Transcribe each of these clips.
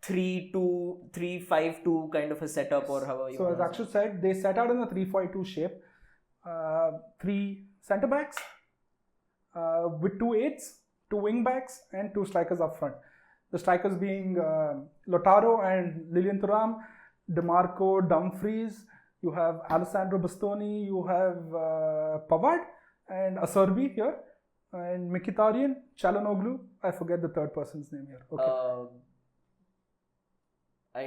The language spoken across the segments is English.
3-2, 3-5-2 kind of a setup, or however you So want as to Akshu said, they set out in a 3-5-2 shape. 3 centre backs with 2 8s, 2 wing backs, and 2 strikers up front. The strikers being Lautaro and Lilian Thuram, DeMarco, Dumfries. You have Alessandro Bastoni. You have Pavard and Acerbi here, and Mkhitaryan, Çalhanoğlu. I forget the third person's name here. Okay.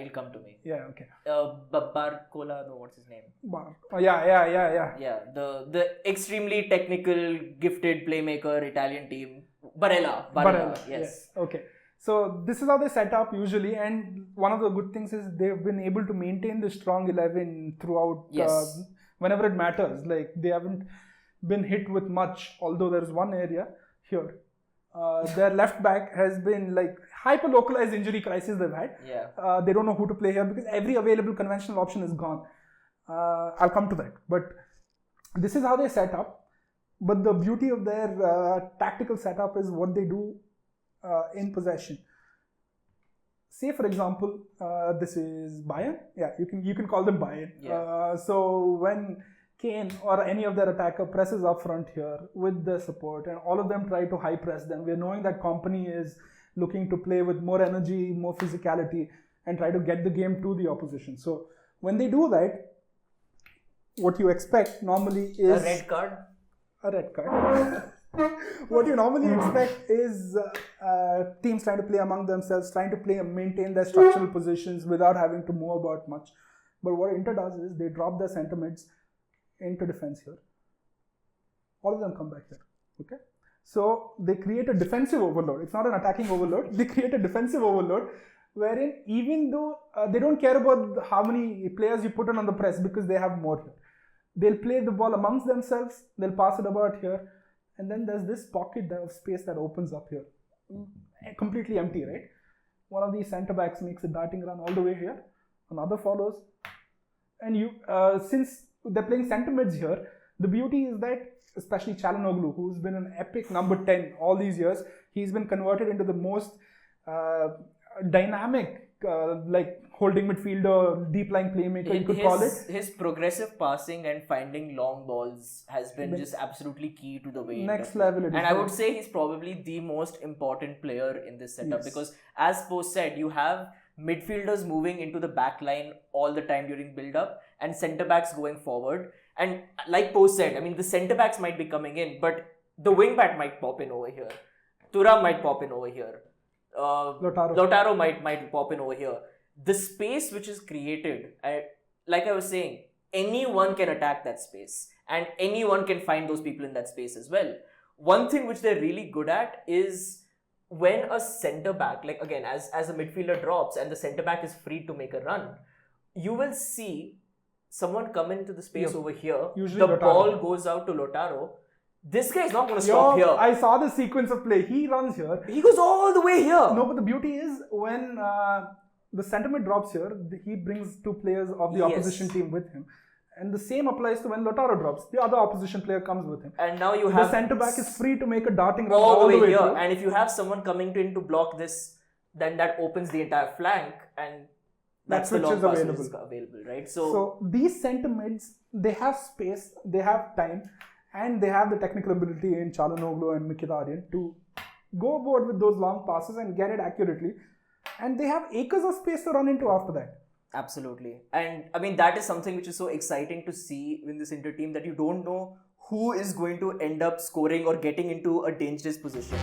It'll come to me. Yeah. Okay. Barcola, no, what's his name? Yeah. Yeah, the extremely technical, gifted playmaker Italian team. Barella. Yes. Okay. So this is how they set up usually, and one of the good things is they've been able to maintain the strong 11 throughout. Yes. Whenever it matters, like they haven't been hit with much. Although there is one area here, their left back has been like hyper localized injury crisis they've had. Yeah. They don't know who to play here because every available conventional option is gone. I'll come to that, but this is how they set up. But the beauty of their tactical setup is what they do in possession. Say for example, this is Bayern. Yeah, you can call them Bayern. Yeah. So when Kane or any of their attacker presses up front here with their support, and all of them try to high press them, we're knowing that Kompany is looking to play with more energy, more physicality, and try to get the game to the opposition. So when they do that, what you expect normally is a red card. What you normally expect is teams trying to play among themselves, trying to play and maintain their structural positions without having to move about much. But what Inter does is they drop their centre mids into defense here. All of them come back here. Okay. So they create a defensive overload. It's not an attacking overload. They create a defensive overload wherein even though they don't care about how many players you put on the press because they have more here. They'll play the ball amongst themselves. They'll pass it about here. And then there's this pocket of space that opens up here. Completely empty, right? One of these centre backs makes a darting run all the way here. Another follows. And since they're playing centre mids here, the beauty is that, especially Çalhanoğlu, who's been an epic number 10 all these years, he's been converted into the most dynamic, holding midfielder, deep lying playmaker, you could call it. His progressive passing and finding long balls has been just absolutely key to the way. Next level. And I would say he's probably the most important player in this setup because, as Post said, you have midfielders moving into the back line all the time during build-up and centre-backs going forward. And like Post said, I mean, the centre-backs might be coming in, but the wing-back might pop in over here. Thuram might pop in over here. Lautaro might pop in over here. The space which is created, like I was saying, anyone can attack that space and anyone can find those people in that space as well. One thing which they're really good at is when a centre back, like again, as a midfielder drops and the centre back is free to make a run, you will see someone come into the space over here. Usually the Lautaro. Ball goes out to Lautaro. This guy is not going to stop here. I saw the sequence of play. He runs here. He goes all the way here. No, but the beauty is when the centre mid drops here, he brings 2 players of the opposition team with him. And the same applies to when Lautaro drops. The other opposition player comes with him. And now you have... The centre back is free to make a darting run all the way here. Through. And if you have someone coming in to block this, then that opens the entire flank and that's the long pass which is available, right? So these centre mids, they have space, they have time, and they have the technical ability in Çalhanoğlu and Mkhitaryan to go aboard with those long passes and get it accurately. And they have acres of space to run into after that. Absolutely. And I mean, that is something which is so exciting to see in this Inter team, that you don't know who is going to end up scoring or getting into a dangerous position.